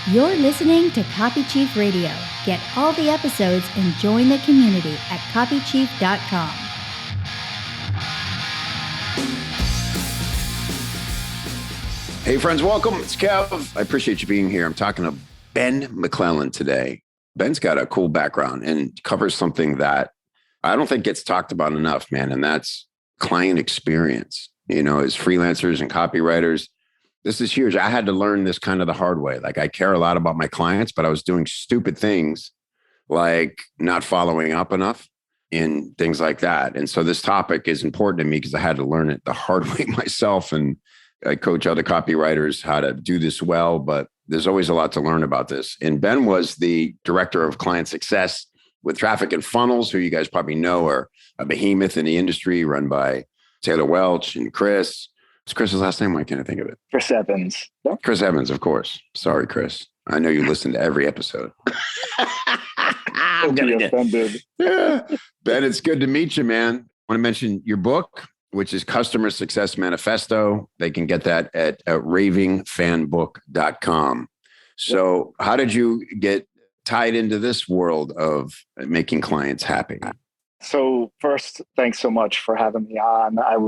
You're listening to Copy Chief Radio. Get all the episodes and join the community at copychief.com. Hey friends, welcome. It's Kev. I appreciate you being here. I'm talking to Ben McLellan today. Ben's got a cool background and covers something that I don't think gets talked about enough, man. And that's client experience. You know, as freelancers and copywriters, this is huge. I had to learn this kind of the hard way. Like I care a lot about my clients, but I was doing stupid things like not following up enough and things like that. And so this topic is important to me because I had to learn it the hard way myself. And I coach other copywriters how to do this well, but there's always a lot to learn about this. And Ben was the director of client success with Traffic and Funnels, who you guys probably know are a behemoth in the industry, run by Taylor Welch and Chris. What's Chris's last name? Why can't I think of it? Chris Evans. Chris Evans, of course. Sorry, Chris. I know you listen to every episode. I'm gonna get offended. Yeah. Ben, it's good to meet you, man. I want to mention your book, which is Customer Success Manifesto. They can get that at ravingfanbook.com. So how did you get tied into this world of making clients happy? So first, thanks so much for having me on. I've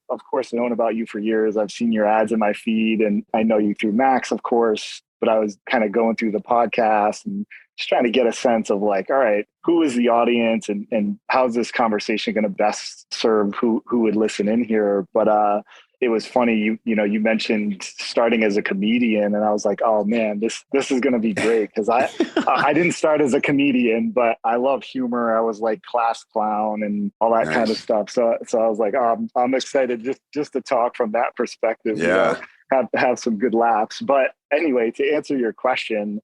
of course known about you for years. I've seen your ads in my feed and I know you through Max, of course, but I was kind of going through the podcast and just trying to get a sense of like, all right, who is the audience and how's this conversation going to best serve who would listen in here? But it was funny, you mentioned starting as a comedian, and I was like, oh man, this is going to be great because I didn't start as a comedian, but I love humor. I was like class clown and all that kind of stuff. So I was like, oh, I'm excited just to talk from that perspective. Yeah, have some good laughs. But anyway, to answer your question.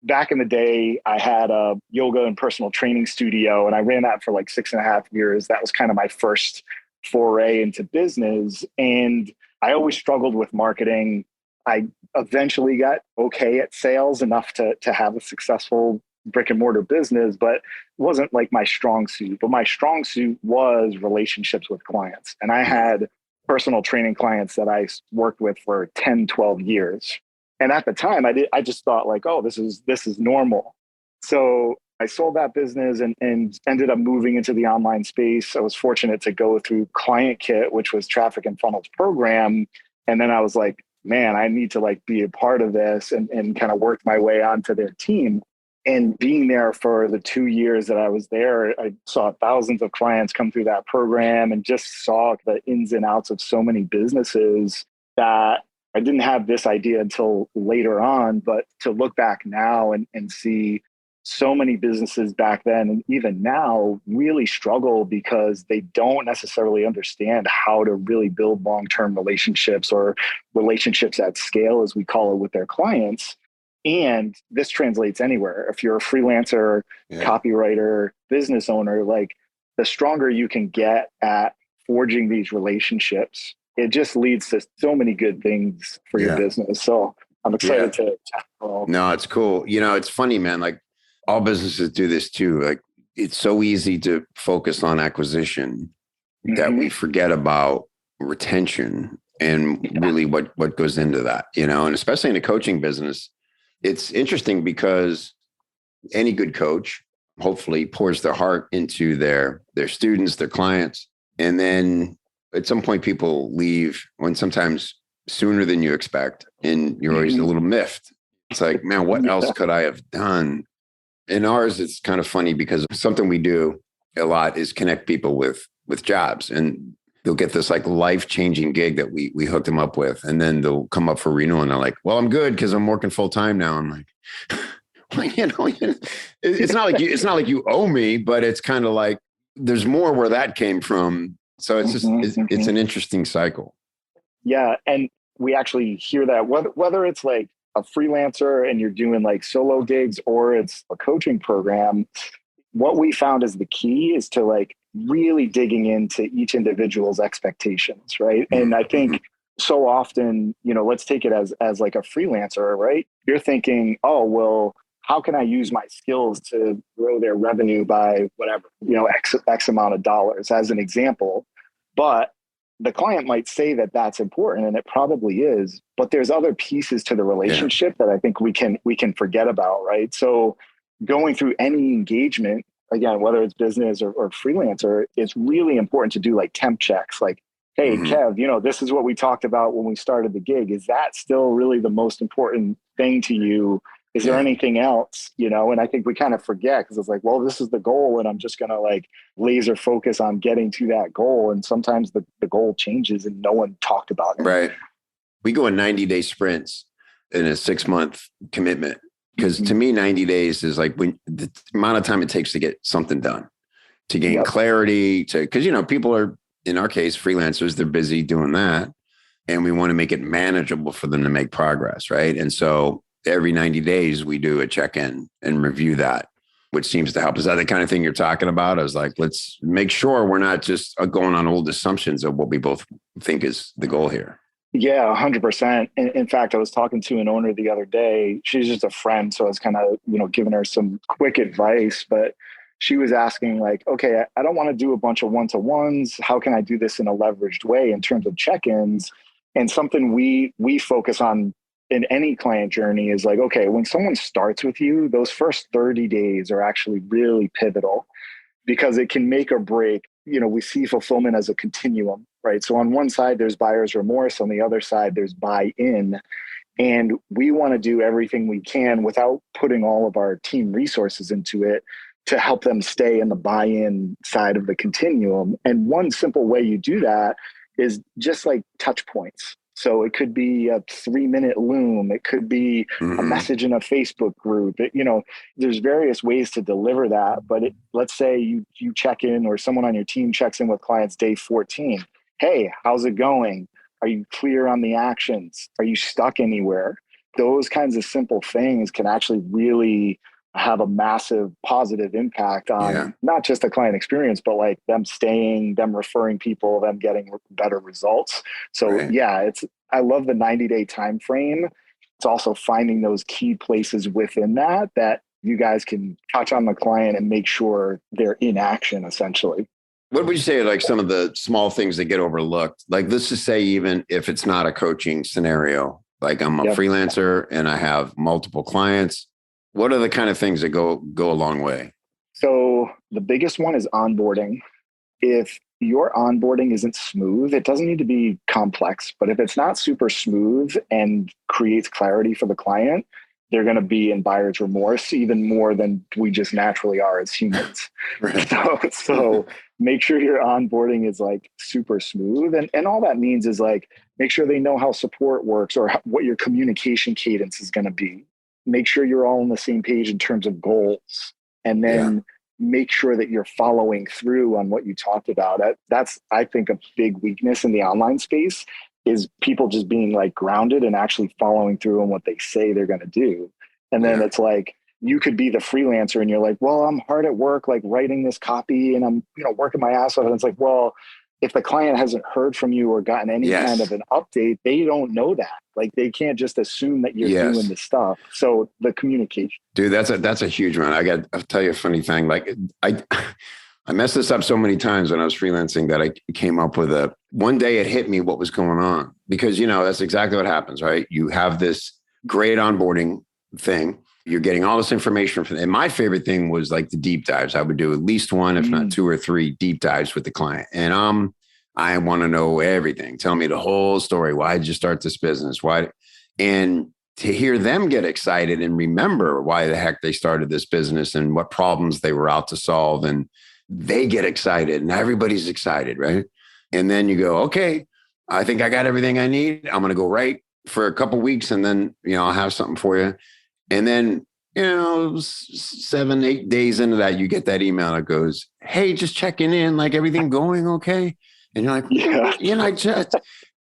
Back in the day, I had a yoga and personal training studio, and I ran that for like 6.5 years. That was kind of my first foray into business. And I always struggled with marketing. I eventually got okay at sales enough to have a successful brick and mortar business, but it wasn't like my strong suit. But my strong suit was relationships with clients. And I had personal training clients that I worked with for 10, 12 years. And at the time, I just thought like, oh, this is normal. So I sold that business and ended up moving into the online space. I was fortunate to go through Client Kit, which was Traffic and Funnels program. And then I was like, man, I need to like be a part of this and kind of work my way onto their team. And being there for the 2 years that I was there, I saw thousands of clients come through that program and just saw the ins and outs of so many businesses that I didn't have this idea until later on, but to look back now and see so many businesses back then and even now really struggle because they don't necessarily understand how to really build long-term relationships or relationships at scale, as we call it, with their clients. And this translates anywhere. If you're a freelancer, copywriter, business owner, like the stronger you can get at forging these relationships, it just leads to so many good things for your business. So I'm excited to tackle. No, it's cool. You know, it's funny, man. Like all businesses do this too. Like it's so easy to focus on acquisition that we forget about retention and really what goes into that, you know, and especially in the coaching business. It's interesting because any good coach hopefully pours their heart into their students, their clients, and then at some point people leave when sometimes sooner than you expect. And you're always a little miffed. It's like, man, what else could I have done? In ours, it's kind of funny because something we do a lot is connect people with jobs. And they'll get this like life-changing gig that we hooked them up with. And then they'll come up for renewal and they're like, well, I'm good because I'm working full time now. I'm like, well, you know, it's not like you owe me, but it's kind of like there's more where that came from. So it's just, it's an interesting cycle. Yeah. And we actually hear that whether it's like a freelancer and you're doing like solo gigs or it's a coaching program, what we found is the key is to like really digging into each individual's expectations. Right. And I think so often, you know, let's take it as like a freelancer, right? You're thinking, oh, well, how can I use my skills to grow their revenue by whatever, you know, X amount of dollars as an example. But the client might say that that's important, and it probably is, but there's other pieces to the relationship that I think we can forget about, right? So going through any engagement, again, whether it's business or freelancer, it's really important to do like temp checks, like, hey, Kev, this is what we talked about when we started the gig. Is that still really the most important thing to you? Is there anything else, And I think we kind of forget, because it's like, well, this is the goal, and I'm just going to like laser focus on getting to that goal. And sometimes the goal changes and no one talked about it. Right. We go in 90-day sprints in a 6-month commitment, because to me, 90 days is like when the amount of time it takes to get something done, to gain clarity, because, people are, in our case, freelancers, they're busy doing that. And we want to make it manageable for them to make progress. Right. And so every 90 days, we do a check-in and review that, which seems to help. Is that the kind of thing you're talking about? I was like, let's make sure we're not just going on old assumptions of what we both think is the goal here. Yeah, 100%. In fact, I was talking to an owner the other day. She's just a friend, so I was kind of, giving her some quick advice, but she was asking like, okay, I don't want to do a bunch of one-to-ones. How can I do this in a leveraged way in terms of check-ins? And something we focus on in any client journey is like, okay, when someone starts with you, those first 30 days are actually really pivotal, because it can make or break. We see fulfillment as a continuum, right? So on one side, there's buyer's remorse. On the other side, there's buy-in. And we want to do everything we can without putting all of our team resources into it to help them stay in the buy-in side of the continuum. And one simple way you do that is just like touch points. So it could be a 3-minute Loom. It could be a message in a Facebook group. There's various ways to deliver that. But let's say you check in, or someone on your team checks in with clients day 14. Hey, how's it going? Are you clear on the actions? Are you stuck anywhere? Those kinds of simple things can actually really have a massive positive impact on not just the client experience, but like them staying, them referring people, them getting better results. So I love the 90-day time frame. It's also finding those key places within that you guys can touch on the client and make sure they're in action, essentially. What would you say are like some of the small things that get overlooked? Like, let's just say, even if it's not a coaching scenario, like I'm a freelancer and I have multiple clients, what are the kind of things that go a long way? So the biggest one is onboarding. If your onboarding isn't smooth, it doesn't need to be complex, but if it's not super smooth and creates clarity for the client, they're going to be in buyer's remorse even more than we just naturally are as humans. So make sure your onboarding is like super smooth. And all that means is like, make sure they know how support works or what your communication cadence is going to be. Make sure you're all on the same page in terms of goals, and then make sure that you're following through on what you talked about. That's, I think, a big weakness in the online space is people just being like grounded and actually following through on what they say they're going to do. And then it's like, you could be the freelancer and you're like, well, I'm hard at work, like writing this copy, and I'm, working my ass off. And it's like, well, if the client hasn't heard from you or gotten any kind of an update, they don't know that. Like, they can't just assume that you're doing the stuff. So the communication. Dude, that's a huge one. I'll tell you a funny thing. Like, I messed this up so many times when I was freelancing that I came up with one day it hit me what was going on, because, that's exactly what happens, right? You have this great onboarding thing. You're getting all this information from, and my favorite thing was like the deep dives. I would do at least one, if not 2 or 3 deep dives with the client. And I want to know everything. Tell me the whole story. Why did you start this business? Why? And to hear them get excited and remember why the heck they started this business and what problems they were out to solve. And they get excited and everybody's excited, right? And then you go, okay, I think I got everything I need. I'm going to go write for a couple of weeks, and then, I'll have something for you. And then, 7, 8 days into that, you get that email that goes, hey, just checking in, like everything going okay? And you're like,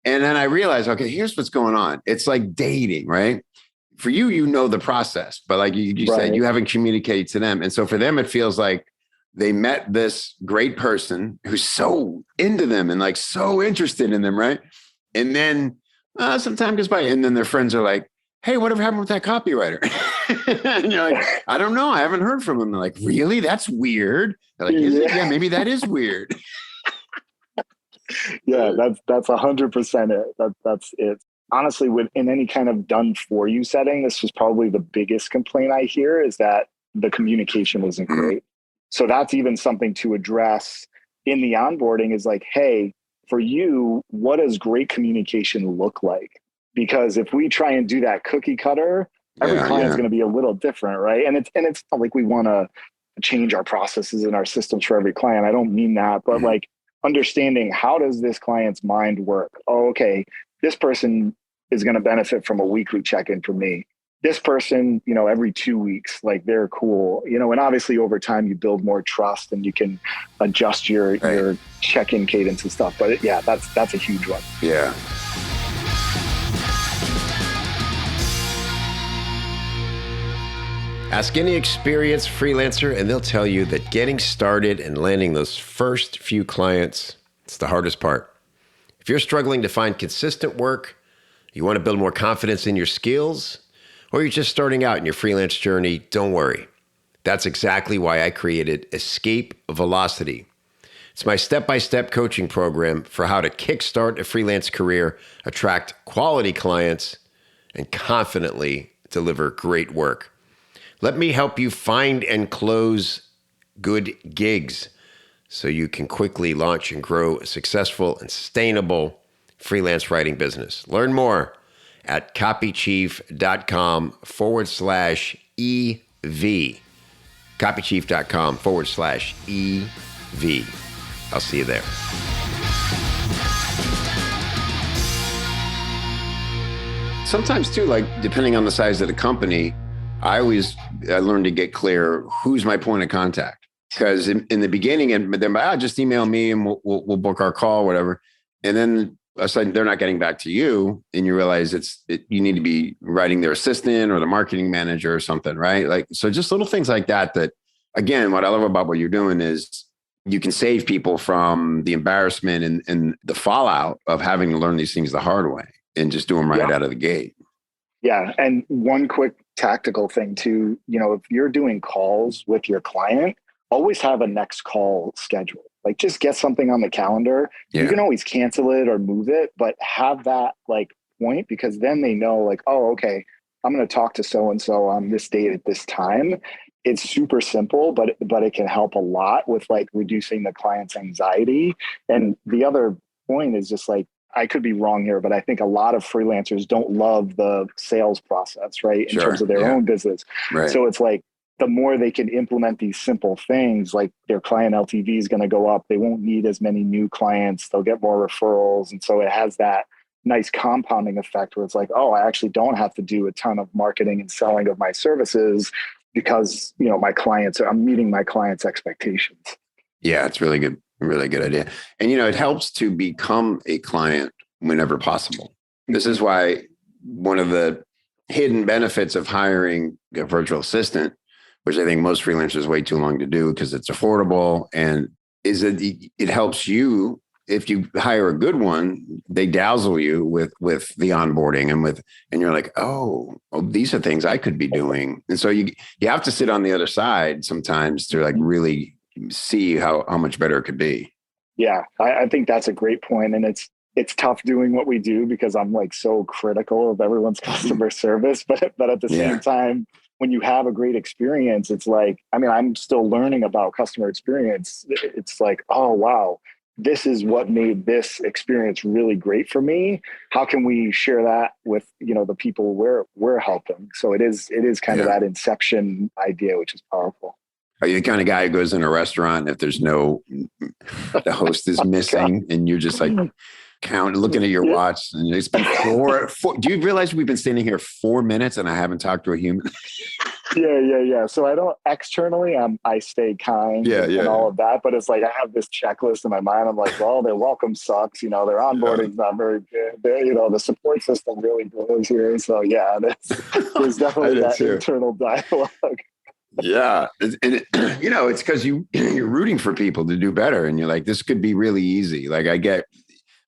and then I realize, okay, here's what's going on. It's like dating, right? For you, the process, but like you said, you haven't communicated to them. And so for them, it feels like they met this great person who's so into them and like so interested in them, right? And then some time goes by, and then their friends are like, hey, whatever happened with that copywriter? And you're like, I don't know. I haven't heard from him. They're like, really? That's weird. They're like, is it? Yeah, maybe that is weird. Yeah, that's 100% it. That's it. Honestly, in any kind of done for you setting, this was probably the biggest complaint I hear is that the communication wasn't great. So that's even something to address in the onboarding is like, hey, for you, what does great communication look like? Because if we try and do that cookie cutter, every client's going to be a little different, right? And it's not like we want to change our processes and our systems for every client. I don't mean that, but like understanding how does this client's mind work? Oh, okay, this person is going to benefit from a weekly check-in from me. This person, every 2 weeks, like they're cool, and obviously over time you build more trust and you can adjust your check-in cadence and stuff. But yeah, that's a huge one. Yeah. Ask any experienced freelancer and they'll tell you that getting started and landing those first few clients, it's the hardest part. If you're struggling to find consistent work, you want to build more confidence in your skills, or you're just starting out in your freelance journey, don't worry. That's exactly why I created Escape Velocity. It's my step-by-step coaching program for how to kickstart a freelance career, attract quality clients, and confidently deliver great work. Let me help you find and close good gigs so you can quickly launch and grow a successful and sustainable freelance writing business. Learn more at copychief.com/EV. copychief.com/EV. I'll see you there. Sometimes too, like depending on the size of the company, I learned to get clear who's my point of contact. Because in the beginning, and then just email me and we'll book our call, whatever. And then a sudden they're not getting back to you, and you realize you need to be writing their assistant or the marketing manager or something, right? Like so, just little things like that. That again, what I love about what you're doing is you can save people from the embarrassment and the fallout of having to learn these things the hard way and just do them right out of the gate. Yeah. And one quick tactical thing too, if you're doing calls with your client, always have a next call scheduled. Like just get something on the calendar. Yeah. You can always cancel it or move it, but have that like point, because then they know like, oh, okay, I'm going to talk to so-and-so on this date at this time. It's super simple, but it can help a lot with like reducing the client's anxiety. And the other point is just like, I could be wrong here, but I think a lot of freelancers don't love the sales process, right? In terms of their own business. Right. So it's like the more they can implement these simple things, like their client LTV is going to go up. They won't need as many new clients. They'll get more referrals. And so it has that nice compounding effect where it's like, oh, I actually don't have to do a ton of marketing and selling of my services because, I'm meeting my clients' expectations. Yeah, it's really good. Really good idea. And, it helps to become a client whenever possible. This is why one of the hidden benefits of hiring a virtual assistant, which I think most freelancers wait too long to do because it's affordable, and is that it helps you. If you hire a good one, they dazzle you with the onboarding and you're like, oh, these are things I could be doing. And so you have to sit on the other side sometimes to like really see how much better it could be. Yeah, I think that's a great point. And it's tough doing what we do because I'm like so critical of everyone's customer service. But at the same time, when you have a great experience, it's like, I'm still learning about customer experience. It's like, oh, wow, this is what made this experience really great for me. How can we share that with, the people we're helping? So it is kind of that inception idea, which is powerful. Are you the kind of guy who goes in a restaurant if there's the host is missing and you're just like looking at your watch and it's been four, do you realize we've been standing here 4 minutes and I haven't talked to a human? Yeah. So I don't externally, I stay kind and all of that, but it's like, I have this checklist in my mind. I'm like, well, their welcome sucks. Their onboarding's not very good. The support system really blows here. So there's definitely that internal dialogue. Yeah. It's because you're rooting for people to do better. And you're like, this could be really easy. Like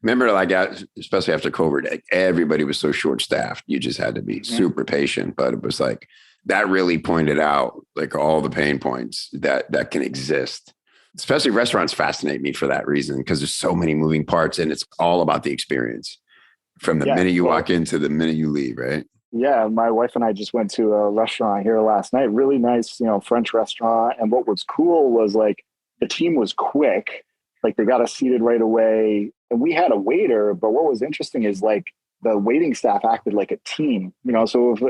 remember, like, especially after COVID, like, everybody was so short-staffed. You just had to be super patient. But it was like, that really pointed out like all the pain points that can exist. Especially restaurants fascinate me for that reason, because there's so many moving parts and it's all about the experience from the minute you walk in to the minute you leave, right? Yeah, my wife and I just went to a restaurant here last night. Really nice, French restaurant. And what was cool was like the team was quick. Like they got us seated right away. And we had a waiter, but what was interesting is like the waiting staff acted like a team, so if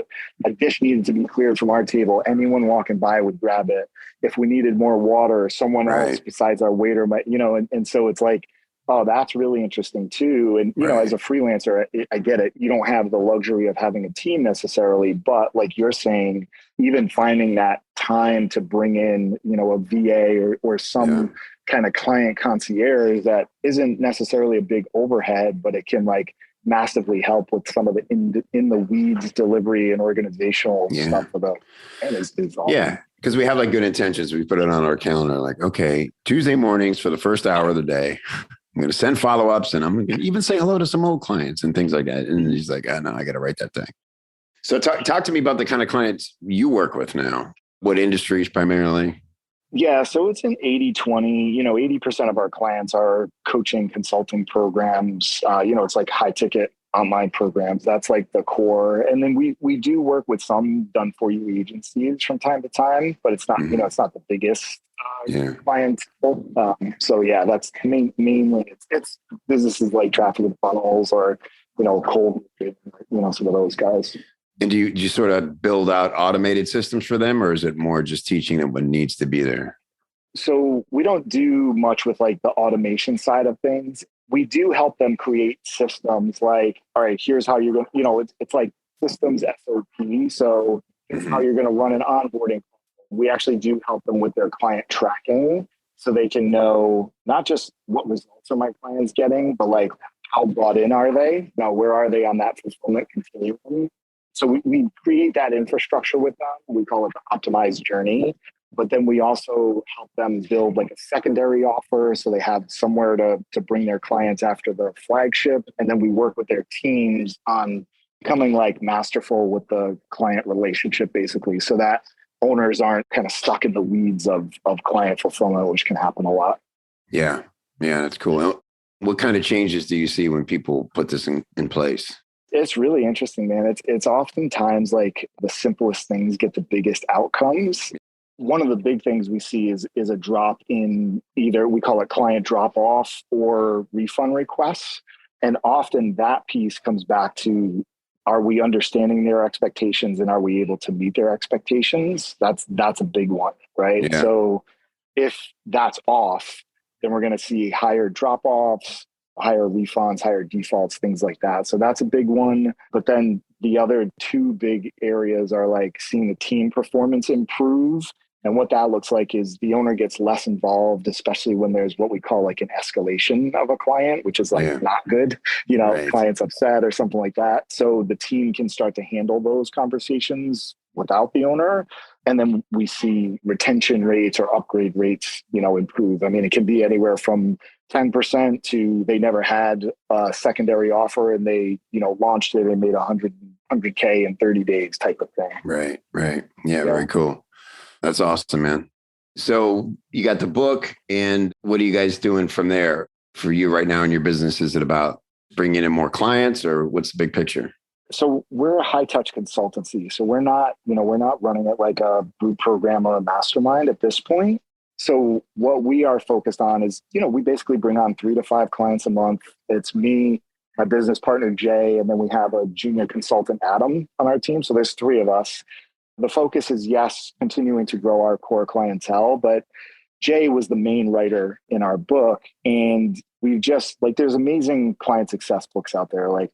a dish needed to be cleared from our table, anyone walking by would grab it. If we needed more water, someone else besides our waiter might, and so it's like, oh, that's really interesting too. And, as a freelancer, I get it. You don't have the luxury of having a team necessarily, but like you're saying, even finding that time to bring in, a VA or some kind of client concierge that isn't necessarily a big overhead, but it can like massively help with some of the in the weeds delivery and organizational stuff for the is awesome. Yeah. Because we have like good intentions. We put it on our calendar, like, okay, Tuesday mornings for the first hour of the day, I'm going to send follow-ups and I'm going to even say hello to some old clients and things like that. And he's like, no, I got to write that thing. So talk to me about the kind of clients you work with now. What industries primarily? Yeah, so it's an 80-20, 80% of our clients are coaching consulting programs. It's like high ticket online programs. That's like the core. And then we do work with some done for you agencies from time to time, but it's not, it's not the biggest client. So yeah, that's mainly it's businesses like traffic and funnels or, cold, some of those guys. And do you sort of build out automated systems for them, or is it more just teaching them what needs to be there? So we don't do much with like the automation side of things. We do help them create systems like, all right, here's how you're going to, it's like systems SOP. So it's how you're going to run an onboarding. We actually do help them with their client tracking so they can know not just what results are my clients getting, but like how bought in are they? Now, where are they on that fulfillment continuum? So we create that infrastructure with them. We call it the optimized journey. But then we also help them build like a secondary offer so they have somewhere to bring their clients after the flagship. And then we work with their teams on becoming like masterful with the client relationship, basically, so that owners aren't kind of stuck in the weeds of client fulfillment, which can happen a lot. Yeah. Yeah, that's cool. What kind of changes do you see when people put this in place? It's really interesting, man. It's oftentimes like the simplest things get the biggest outcomes. One of the big things we see is a drop in either we call it client drop off or refund requests. And often that piece comes back to, are we understanding their expectations and are we able to meet their expectations? That's a big one, right? Yeah. So if that's off, then we're going to see higher drop offs, higher refunds, higher defaults, things like that. So that's a big one. But then the other two big areas are like seeing the team performance improve. And what that looks like is the owner gets less involved, especially when there's what we call like an escalation of a client, which is like not good, client's upset or something like that. So the team can start to handle those conversations without the owner. And then we see retention rates or upgrade rates, improve. I mean, it can be anywhere from 10% to they never had a secondary offer and they, launched it and made 100K in 30 days type of thing. Right. Yeah, very cool. That's awesome, man. So you got the book, and what are you guys doing from there for you right now in your business? Is it about bringing in more clients, or what's the big picture? So we're a high touch consultancy. So we're not running it like a boot program or a mastermind at this point. So what we are focused on is, we basically bring on 3 to 5 clients a month. It's me, my business partner, Jay, and then we have a junior consultant, Adam, on our team. So there's 3 of us. The focus is, yes, continuing to grow our core clientele, but Jay was the main writer in our book. And we've just there's amazing client success books out there, like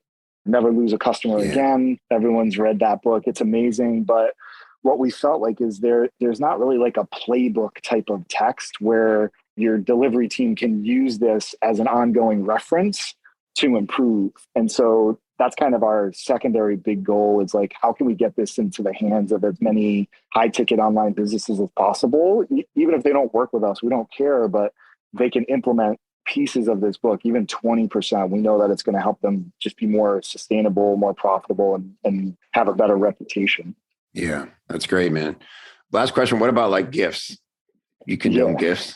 Never Lose a Customer Again. Everyone's read that book. It's amazing. But what we felt like is there's not really like a playbook type of text where your delivery team can use this as an ongoing reference to improve. And so that's kind of our secondary big goal is like, how can we get this into the hands of as many high ticket online businesses as possible? Even if they don't work with us, we don't care, but they can implement pieces of this book, even 20%. We know that it's going to help them just be more sustainable, more profitable, and have a better reputation. Yeah, that's great, man. Last question. What about like gifts? You condone gifts?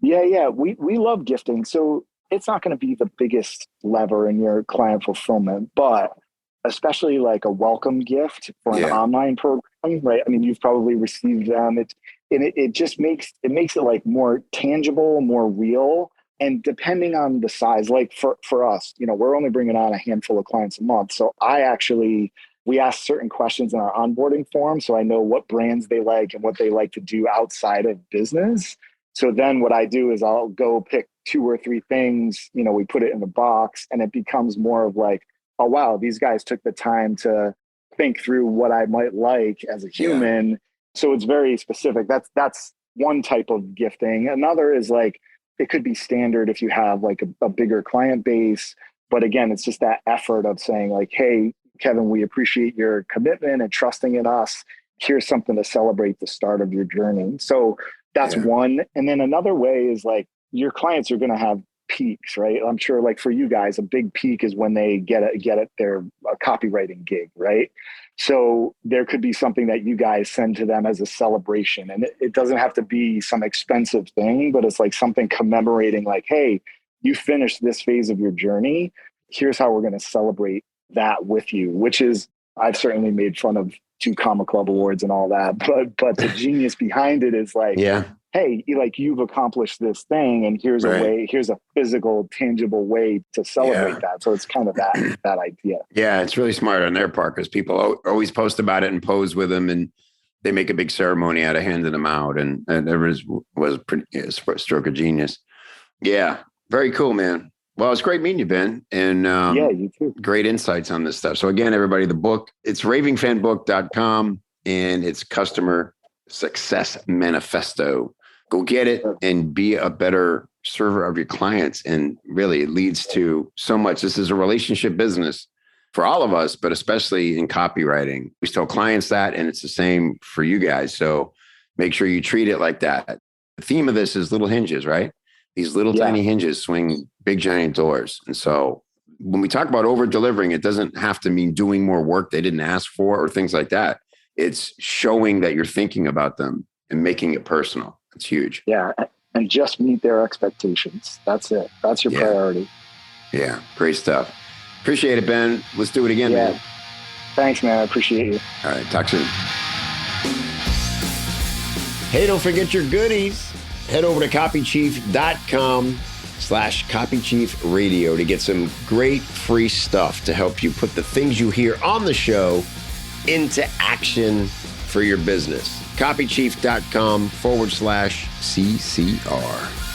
Yeah. We love gifting. So it's not going to be the biggest lever in your client fulfillment, but especially like a welcome gift for an Yeah. online program, right? I mean, you've probably received them. It just makes it like more tangible, more real. And depending on the size, like for us, we're only bringing on a handful of clients a month. So we ask certain questions in our onboarding form. So I know what brands they like and what they like to do outside of business. So then what I do is I'll go pick two or three things, we put it in the box, and it becomes more of like, oh, wow, these guys took the time to think through what I might like as a Yeah. human. So it's very specific. That's one type of gifting. Another is like, it could be standard if you have like a bigger client base. But again, it's just that effort of saying like, hey, Kevin, we appreciate your commitment and trusting in us. Here's something to celebrate the start of your journey. So that's one. And then another way is like your clients are going to have peaks, right? I'm sure like for you guys, a big peak is when they get their copywriting gig, right? So there could be something that you guys send to them as a celebration. And it doesn't have to be some expensive thing, but it's like something commemorating like, hey, you finished this phase of your journey. Here's how we're going to celebrate that with you, which is, I've certainly made fun of 2 Comma Club awards and all that, but the genius behind it is like, hey, you've accomplished this thing, and here's a physical, tangible way to celebrate that. So it's kind of that idea. Yeah, it's really smart on their part because people always post about it and pose with them, and they make a big ceremony out of handing them out, and there was a stroke of genius. Yeah, very cool, man. Well, it's great meeting you, Ben, and you too. Great insights on this stuff. So again, everybody, the book, it's ravingfanbook.com, and it's Customer Success Manifesto. Go get it and be a better server of your clients. And really, it leads to so much. This is a relationship business for all of us, but especially in copywriting. We tell clients that, and it's the same for you guys. So make sure you treat it like that. The theme of this is little hinges, right? These little tiny hinges swing big, giant doors. And so when we talk about over delivering, it doesn't have to mean doing more work they didn't ask for or things like that. It's showing that you're thinking about them and making it personal. It's huge. Yeah. And just meet their expectations. That's it. That's your priority. Yeah. Great stuff. Appreciate it, Ben. Let's do it again, man. Thanks, man. I appreciate you. All right. Talk soon. Hey, don't forget your goodies. Head over to copychief.com/copychiefradio to get some great free stuff to help you put the things you hear on the show into action for your business. copychief.com/CCR.